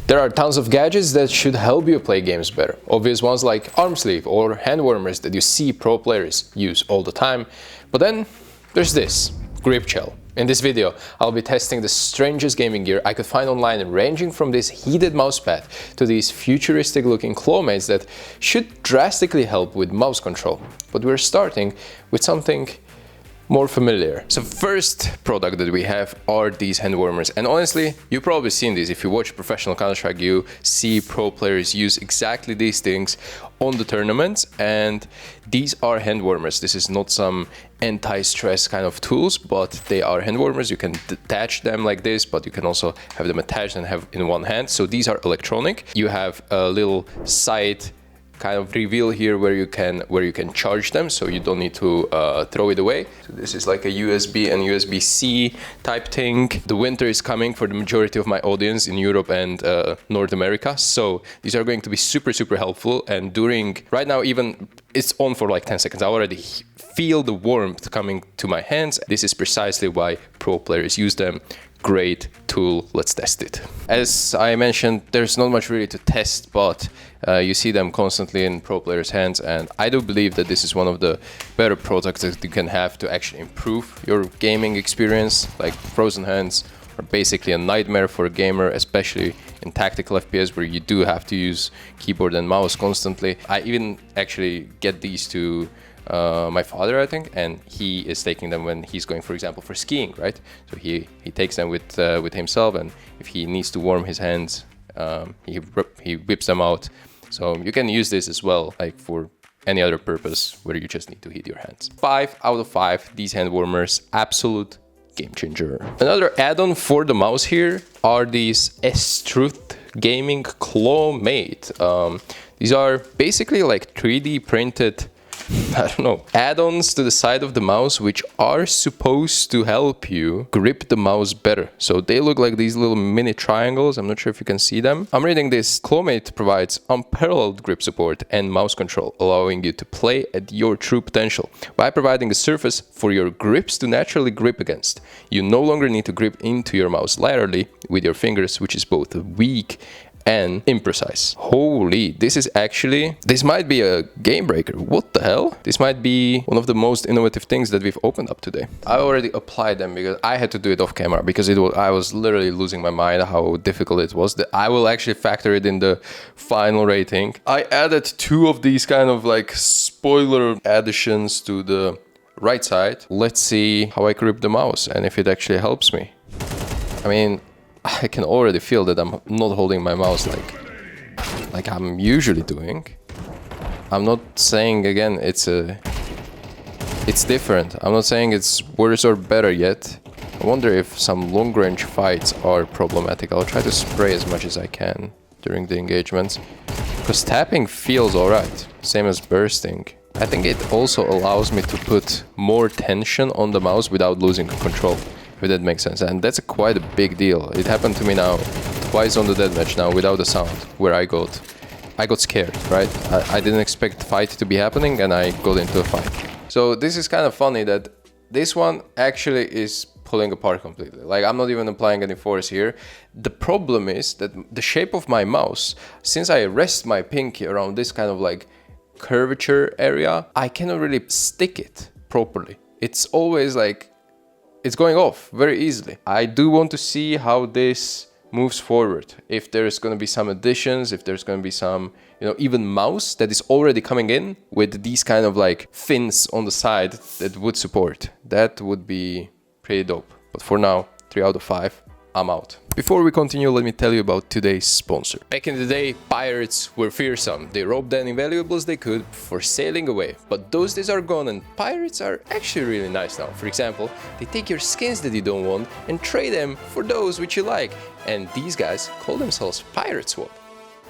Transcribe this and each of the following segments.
There are tons of gadgets that should help you play games better. Obvious ones like arm sleeve or hand warmers that you see pro players use all the time. But then there's this, grip gel. In this video, I'll be testing the strangest gaming gear I could find online, ranging from this heated mousepad to these futuristic looking claw mates that should drastically help with mouse control. But we're starting with something more familiar. So first product that we have are these hand warmers, and honestly you've probably seen these. If you watch professional Counter-Strike, you see pro players use exactly these things on the tournaments, and these are hand warmers. This is not some anti-stress kind of tools, but they are hand warmers. You can detach them like this, but you can also have them attached and have in one hand. So these are electronic. You have a little side kind of reveal here where you can charge them, so you don't need to throw it away. So this is like a USB and USB-C type thing. The winter is coming for the majority of my audience in Europe and North America, so these are going to be super helpful. And right now, even it's on for like 10 seconds, I already feel the warmth coming to my hands. This is precisely why pro players use them. Great tool, let's test it. As I mentioned, there's not much really to test, but you see them constantly in pro players' hands, and I do believe that this is one of the better products that you can have to actually improve your gaming experience. Like, frozen hands are basically a nightmare for a gamer, especially in tactical FPS where you do have to use keyboard and mouse constantly. I even actually get these to my father, I think, and he is taking them when he's going, for example, for skiing, right? So he takes them with himself, and if he needs to warm his hands, he whips them out. So you can use this as well, like for any other purpose where you just need to heat your hands. 5 out of 5, these hand warmers, absolute game changer. Another add-on for the mouse here are these Struth Gaming Claw Mate. These are basically like 3D printed, I don't know, add-ons to the side of the mouse, which are supposed to help you grip the mouse better. So they look like these little mini triangles. I'm not sure if you can see them. I'm reading this. Clawmate provides unparalleled grip support and mouse control, allowing you to play at your true potential. By providing a surface for your grips to naturally grip against, you no longer need to grip into your mouse laterally with your fingers, which is both weak and imprecise. Holy, this might be a game breaker. What the hell? This might be one of the most innovative things that we've opened up today. I already applied them because I had to do it off camera because I was literally losing my mind how difficult it was. I will actually factor it in the final rating. I added 2 of these kind of like spoiler additions to the right side. Let's see how I grip the mouse and if it actually helps me. I mean, I can already feel that I'm not holding my mouse like I'm usually doing. I'm not saying, again, it's different. I'm not saying it's worse or better yet. I wonder if some long-range fights are problematic. I'll try to spray as much as I can during the engagements, because tapping feels alright, same as bursting. I think it also allows me to put more tension on the mouse without losing control, if that makes sense. And that's quite a big deal. It happened to me now twice on the deathmatch now without a sound, where I got scared, right? I didn't expect the fight to be happening and I got into a fight. So this is kind of funny that this one actually is pulling apart completely. Like, I'm not even applying any force here. The problem is that the shape of my mouse, since I rest my pinky around this kind of like curvature area, I cannot really stick it properly. It's always like, it's going off very easily. I do want to see how this moves forward. If there's going to be some additions, if there's going to be some, even mouse that is already coming in with these kind of like fins on the side that would support. That would be pretty dope. But for now, 3 out of 5, I'm out. Before we continue, let me tell you about today's sponsor. Back in the day, pirates were fearsome. They robbed any valuables they could before sailing away. But those days are gone, and pirates are actually really nice now. For example, they take your skins that you don't want and trade them for those which you like. And these guys call themselves Pirate Swap.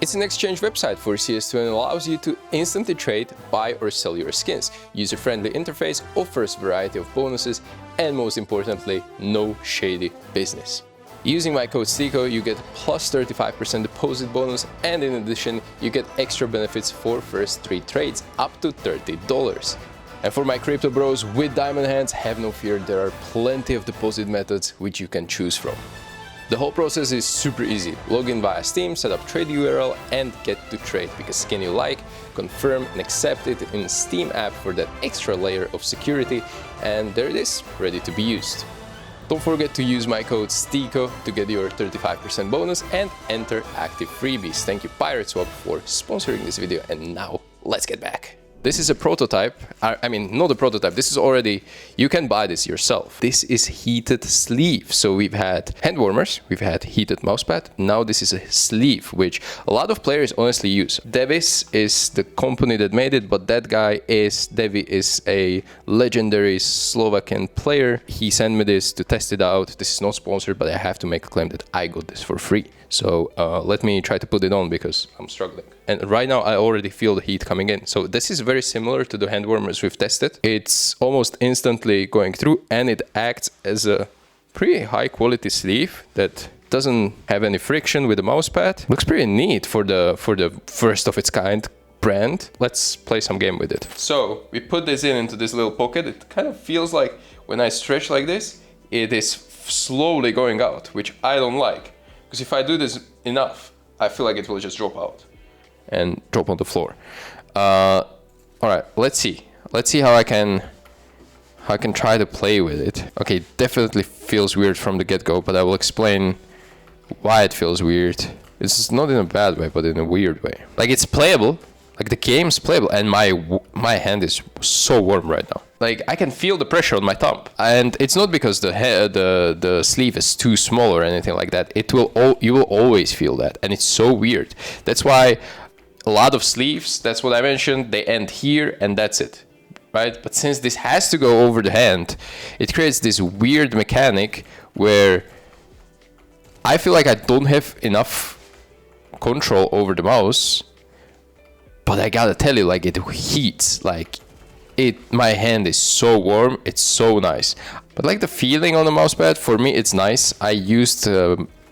It's an exchange website for CS2 and allows you to instantly trade, buy or sell your skins. User-friendly interface, offers variety of bonuses, and most importantly, no shady business. Using my code STYKO, you get plus 35% deposit bonus, and in addition, you get extra benefits for first 3 trades up to $30. And for my crypto bros with diamond hands, have no fear, there are plenty of deposit methods which you can choose from. The whole process is super easy. Log in via Steam, set up trade URL and get to trade. Pick a skin you like, confirm and accept it in Steam app for that extra layer of security, and there it is, ready to be used. Don't forget to use my code STYKO to get your 35% bonus and enter active freebies. Thank you PirateSwap for sponsoring this video, and now let's get back. This is a prototype, I mean not a prototype, this is already, you can buy this yourself. This is heated sleeve. So we've had hand warmers, we've had heated mousepad, now this is a sleeve, which a lot of players honestly use. Devis is the company that made it, but that guy is, Devi is a legendary Slovakian player. He sent me this to test it out. This is not sponsored, but I have to make a claim that I got this for free. So let me try to put it on because I'm struggling. And right now I already feel the heat coming in. So this is very similar to the hand warmers we've tested. It's almost instantly going through, and it acts as a pretty high quality sleeve that doesn't have any friction with the mousepad. Looks pretty neat for the first of its kind brand. Let's play some game with it. So we put this into this little pocket. It kind of feels like when I stretch like this, it is slowly going out, which I don't like. Because if I do this enough, I feel like it will just drop out and drop on the floor. All right, let's see. Let's see how I can try to play with it. Okay, it definitely feels weird from the get-go, but I will explain why it feels weird. It's not in a bad way, but in a weird way. Like, it's playable. Like, the game's playable, and my hand is so warm right now. Like, I can feel the pressure on my thumb, and it's not because the sleeve is too small or anything like that. You will always feel that, and it's so weird. That's why a lot of sleeves, that's what I mentioned, they end here, and that's it, right? But since this has to go over the hand, it creates this weird mechanic where I feel like I don't have enough control over the mouse. But I gotta tell you, like, it heats, like, my hand is so warm, it's so nice. But like the feeling on the mousepad, for me, it's nice. I used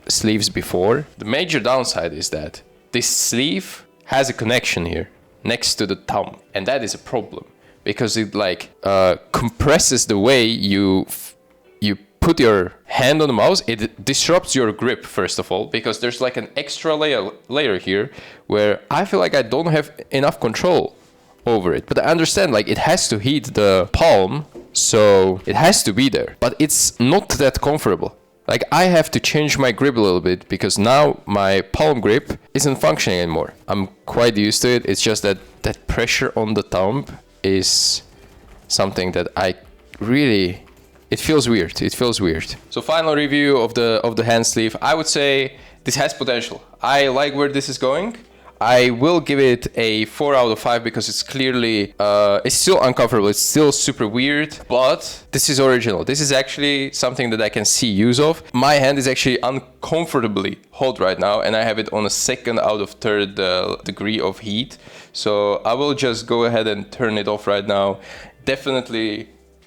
sleeves before. The major downside is that this sleeve has a connection here, next to the thumb. And that is a problem, because it, like, compresses the way you put your hand on the mouse. It disrupts your grip, first of all, because there's like an extra layer here where I feel like I don't have enough control over it. But I understand, like, it has to heat the palm, so it has to be there. But it's not that comfortable. Like, I have to change my grip a little bit because now my palm grip isn't functioning anymore. I'm quite used to it. It's just that that pressure on the thumb is something that I really... It feels weird. It feels weird. So final review of the hand sleeve. I would say this has potential. I like where this is going. I will give it a 4 out of 5 because it's clearly, it's still uncomfortable. It's still super weird, but this is original. This is actually something that I can see use of. My hand is actually uncomfortably hot right now, and I have it on a 2nd out of 3rd degree of heat. So I will just go ahead and turn it off right now.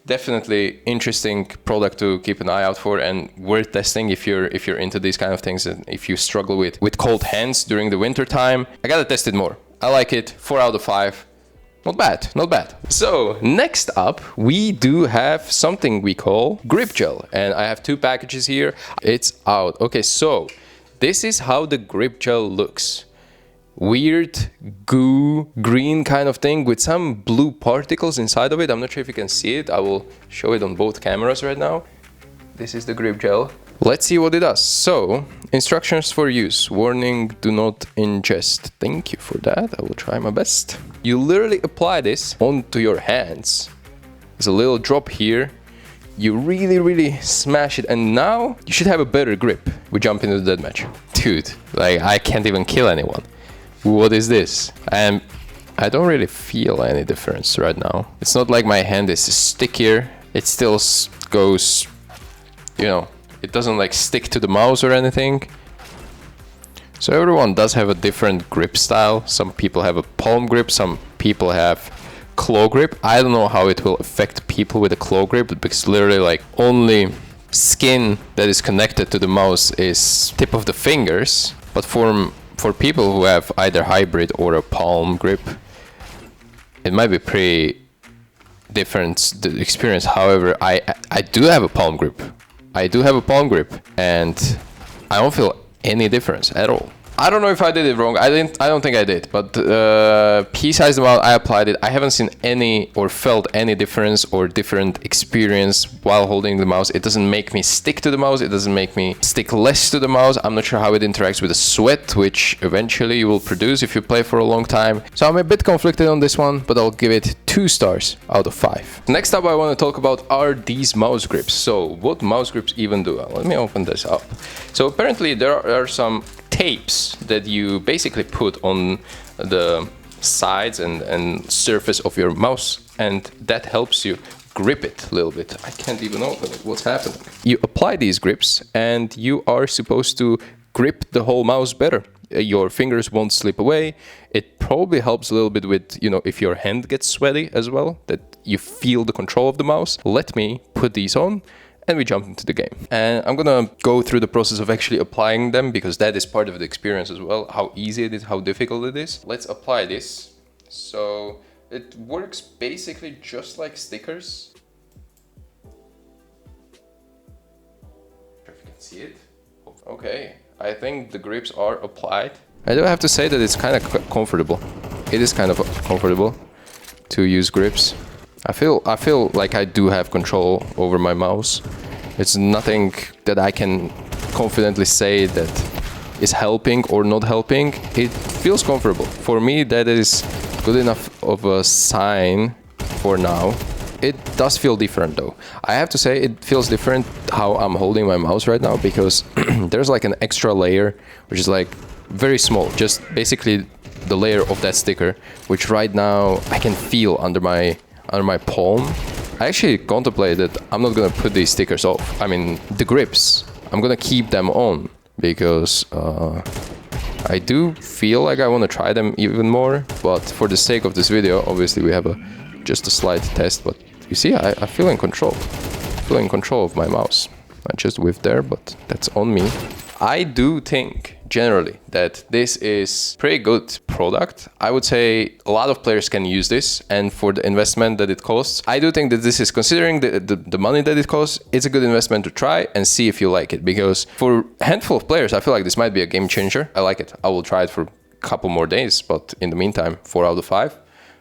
Definitely interesting product to keep an eye out for, and worth testing if you're into these kind of things, and if you struggle with cold hands during the winter time. I gotta test it more. I like it. 4 out of 5. Not bad, not bad. So next up, we do have something we call grip gel, and I have 2 packages here. It's out. Okay, so this is how the grip gel looks. Weird goo green kind of thing with some blue particles inside of it. I'm not sure if you can see it. I will show it on both cameras right now. This is the grip gel. Let's see what it does. So, instructions for use. Warning, do not ingest. Thank you for that. I will try my best. You literally apply this onto your hands. There's a little drop here. You really smash it, and now you should have a better grip. We jump into the deathmatch. Dude, like, I can't even kill anyone. What is this? I don't really feel any difference right now. It's not like my hand is stickier. It still goes, you know, it doesn't like stick to the mouse or anything. So everyone does have a different grip style. Some people have a palm grip, some people have claw grip. I don't know how it will affect people with a claw grip, because literally like only skin that is connected to the mouse is tip of the fingers. But for people who have either hybrid or a palm grip, it might be pretty different, the experience. However, I do have a palm grip. I do have a palm grip, and I don't feel any difference at all. I don't know if I did it wrong. I don't think I did. But pea-sized mouse, I applied it. I haven't seen any or felt any difference or different experience while holding the mouse. It doesn't make me stick to the mouse. It doesn't make me stick less to the mouse. I'm not sure how it interacts with the sweat, which eventually you will produce if you play for a long time. So I'm a bit conflicted on this one, but I'll give it 2 stars out of 5. Next up, I want to talk about are these mouse grips. So what mouse grips even do? Let me open this up. So apparently there are some tapes that you basically put on the sides and surface of your mouse, and that helps you grip it a little bit. I can't even open it. What's happening? You apply these grips and you are supposed to grip the whole mouse better. Your fingers won't slip away. It probably helps a little bit with, you know, if your hand gets sweaty as well, that you feel the control of the mouse. Let me put these on and we jump into the game. And I'm gonna go through the process of actually applying them, because that is part of the experience as well, how easy it is, how difficult it is. Let's apply this. So it works basically just like stickers. If you can see it. Okay, I think the grips are applied. I do have to say that it's kind of comfortable. It is kind of comfortable to use grips. I feel like I do have control over my mouse. It's nothing that I can confidently say that is helping or not helping. It feels comfortable. For me, that is good enough of a sign for now. It does feel different though. I have to say it feels different how I'm holding my mouse right now, because there's like an extra layer, which is like very small, just basically the layer of that sticker, which right now I can feel under my palm. I actually contemplated I'm not gonna put these stickers off. I mean, the grips, I'm gonna keep them on, because I do feel like I want to try them even more, but for the sake of this video, obviously we have just a slight test. But you see, I feel in control. I feel in control of my mouse. I just whiffed there, but that's on me. I do think generally that this is pretty good product. I would say a lot of players can use this, and for the investment that it costs, I do think that this is, considering the money that it costs, it's a good investment to try and see if you like it, because for a handful of players I feel like this might be a game changer. I like it. I will try it for a couple more days, but in the meantime, 4 out of 5.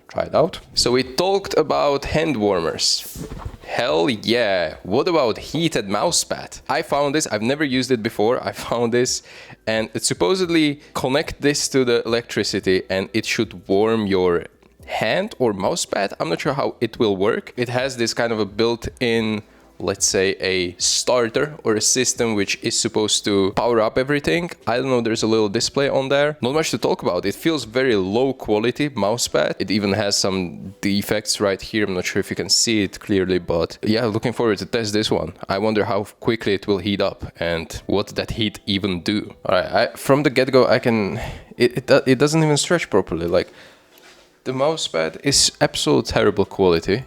Try it out. So we talked about hand warmers. Hell yeah. What about heated mousepad? I found this. I've never used it before. I found this, and it supposedly connect this to the electricity and it should warm your hand or mousepad. I'm not sure how it will work. It has this kind of a built-in, let's say, a starter or a system which is supposed to power up everything. I don't know, there's a little display on there. Not much to talk about. It feels very low quality mousepad. It even has some defects right here. I'm not sure if you can see it clearly, but yeah, looking forward to test this one. I wonder how quickly it will heat up and what that heat even do. All right, from the get-go, it doesn't even stretch properly. Like, the mousepad is absolute terrible quality.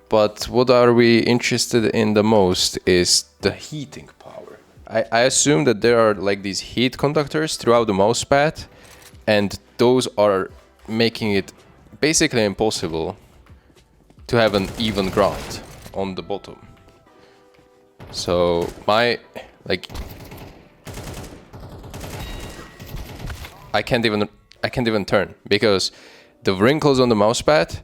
But what are we interested in the most is the heating power. I assume that there are like these heat conductors throughout the mousepad, and those are making it basically impossible to have an even ground on the bottom. So I can't even turn, because the wrinkles on the mousepad,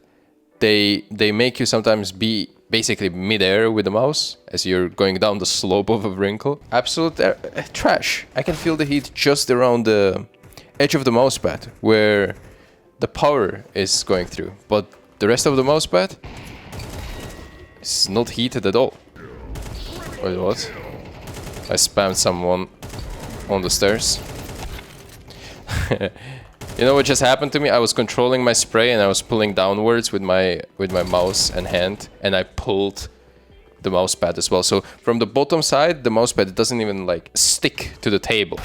they make you sometimes be basically mid-air with the mouse as you're going down the slope of a wrinkle. Absolute trash. I can feel the heat just around the edge of the mousepad where the power is going through, but the rest of the mousepad is not heated at all. Wait, what? I spammed someone on the stairs. You know what just happened to me? I was controlling my spray and I was pulling downwards with my mouse and hand, and I pulled the mousepad as well. So from the bottom side, the mousepad doesn't even like stick to the table,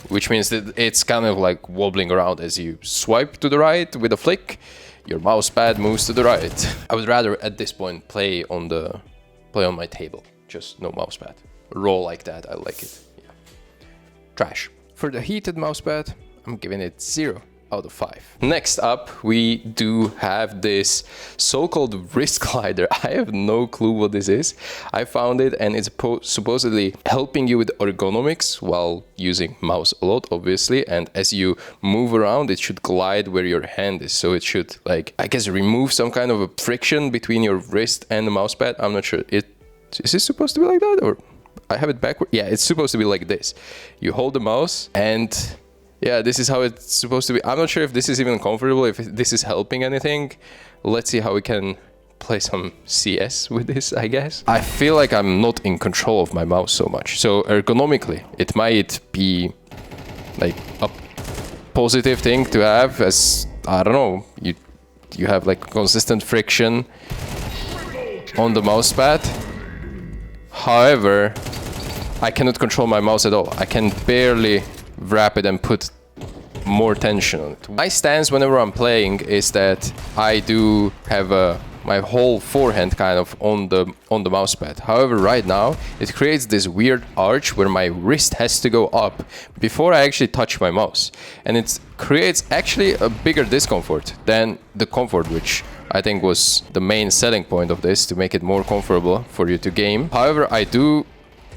which means that it's kind of like wobbling around. As you swipe to the right with a flick, your mousepad moves to the right. I would rather at this point play on my table, just no mousepad. Roll like that, I like it. Yeah. Trash. For the heated mousepad, I'm giving it 0 out of 5. Next up, we do have this so-called wrist glider. I have no clue what this is. I found it and it's supposedly helping you with ergonomics while using mouse a lot, obviously. And as you move around, it should glide where your hand is. So it should, like, I guess, remove some kind of a friction between your wrist and the mouse pad. I'm not sure. Is this supposed to be like that, or I have it backward? Yeah, it's supposed to be like this. You hold the mouse and yeah, this is how it's supposed to be. I'm not sure if this is even comfortable, if this is helping anything. Let's see how we can play some CS with this, I guess. I feel like I'm not in control of my mouse so much. So ergonomically, it might be like a positive thing to have, as, I don't know, you have like consistent friction on the mouse pad. However, I cannot control my mouse at all. I can barely wrap it and put more tension on it. My stance whenever I'm playing is that I do have my whole forehand kind of on the mouse pad. However, right now it creates this weird arch where my wrist has to go up before I actually touch my mouse, and it creates actually a bigger discomfort than the comfort, which I think was the main selling point of this, to make it more comfortable for you to game. However, I do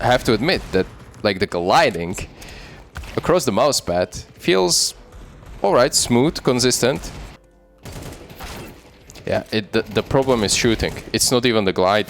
have to admit that like the gliding across the mouse pad feels alright, smooth, consistent. Yeah, the problem is shooting. It's not even the glide.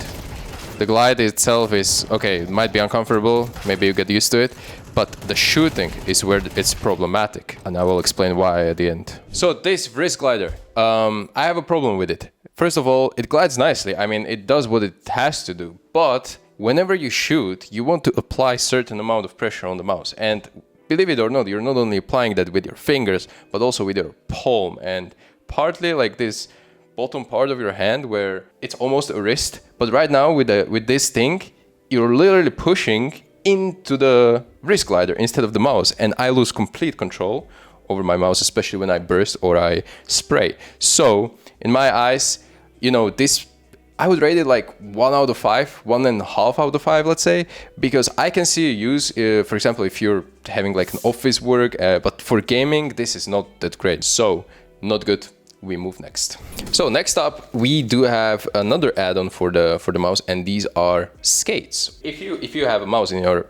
The glide itself is, okay, it might be uncomfortable, maybe you get used to it, but the shooting is where it's problematic, and I will explain why at the end. So this wrist glider, I have a problem with it. First of all, it glides nicely. I mean, it does what it has to do, but whenever you shoot, you want to apply certain amount of pressure on the mouse, and believe it or not, you're not only applying that with your fingers, but also with your palm, and partly like this bottom part of your hand where it's almost a wrist. But right now with this thing, you're literally pushing into the wrist glider instead of the mouse, and I lose complete control over my mouse, especially when I burst or I spray. So in my eyes, you know, this, I would rate it like 1 out of 5, 1.5 out of 5, let's say, because I can see a use, for example, if you're having like an office work, but for gaming, this is not that great. So not good. We move next. So next up, we do have another add-on for the mouse, and these are skates. If you have a mouse in your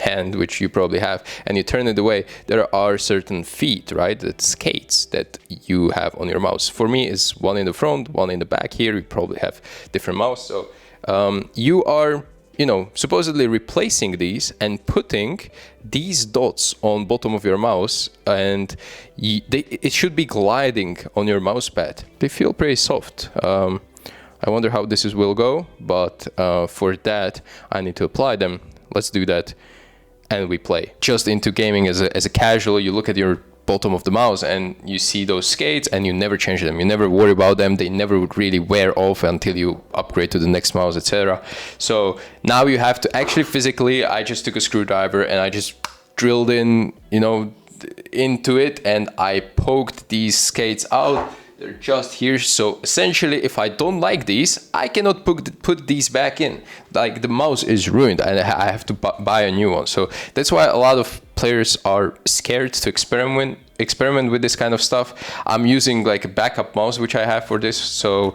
hand, which you probably have, and you turn it away, there are certain feet, right? That skates that you have on your mouse. For me, it's one in the front, one in the back. Here, you probably have different mouse. So you are, you know, supposedly replacing these and putting these dots on bottom of your mouse, and it should be gliding on your mouse pad. They feel pretty soft. I wonder how this will go, but for that I need to apply them. Let's do that, and we play. Just into gaming as a casual, you look at your bottom of the mouse and you see those skates and you never change them, you never worry about them, they never would really wear off until you upgrade to the next mouse, etc. So now you have to actually physically, I just took a screwdriver and I just drilled in, you know, into it, and I poked these skates out. They're just here. So essentially, if I don't like these, I cannot put these back in. Like, the mouse is ruined and I have to buy a new one. So that's why a lot of players are scared to experiment with this kind of stuff. I'm using like a backup mouse which I have for this. So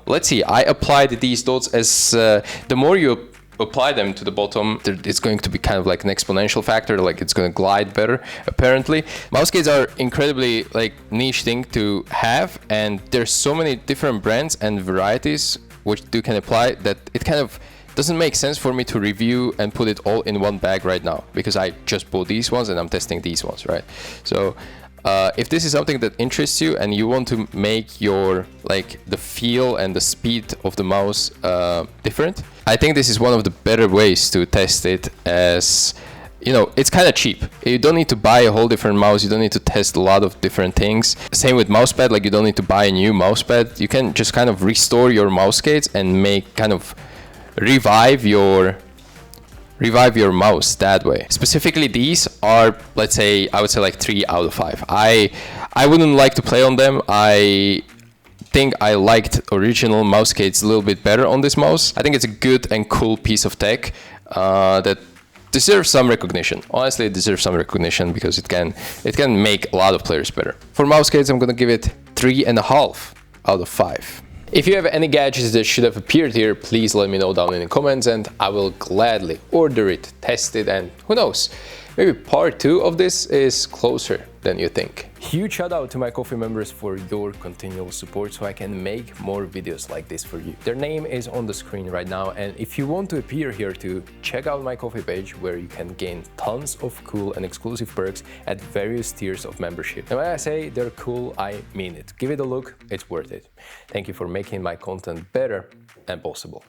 let's see. I applied these dots as the more you apply them to the bottom, it's going to be kind of like an exponential factor, like it's going to glide better, apparently. Mouse skates are incredibly like niche thing to have, and there's so many different brands and varieties which you can apply that it kind of doesn't make sense for me to review and put it all in one bag right now, because I just bought these ones and I'm testing these ones, right? So if this is something that interests you and you want to make your like the feel and the speed of the mouse different, I think this is one of the better ways to test it, as you know, it's kind of cheap. You don't need to buy a whole different mouse, you don't need to test a lot of different things. Same with mousepad, like you don't need to buy a new mousepad. You can just kind of restore your mouse skates and make kind of revive your mouse that way. Specifically, these are, let's say, I would say like 3 out of 5. I wouldn't like to play on them. I think I liked original mouse skates a little bit better on this mouse. I think it's a good and cool piece of tech that deserves some recognition. Honestly, it deserves some recognition because it can make a lot of players better. For mouse case, I'm gonna give it 3.5 out of 5. If you have any gadgets that should have appeared here, please let me know down in the comments and I will gladly order it, test it, and who knows, maybe part 2 of this is closer than you think. Huge shout out to my coffee members for your continual support so I can make more videos like this for you. Their name is on the screen right now, and if you want to appear here too, check out my coffee page where you can gain tons of cool and exclusive perks at various tiers of membership. And when I say they're cool, I mean it. Give it a look, it's worth it. Thank you for making my content better and possible.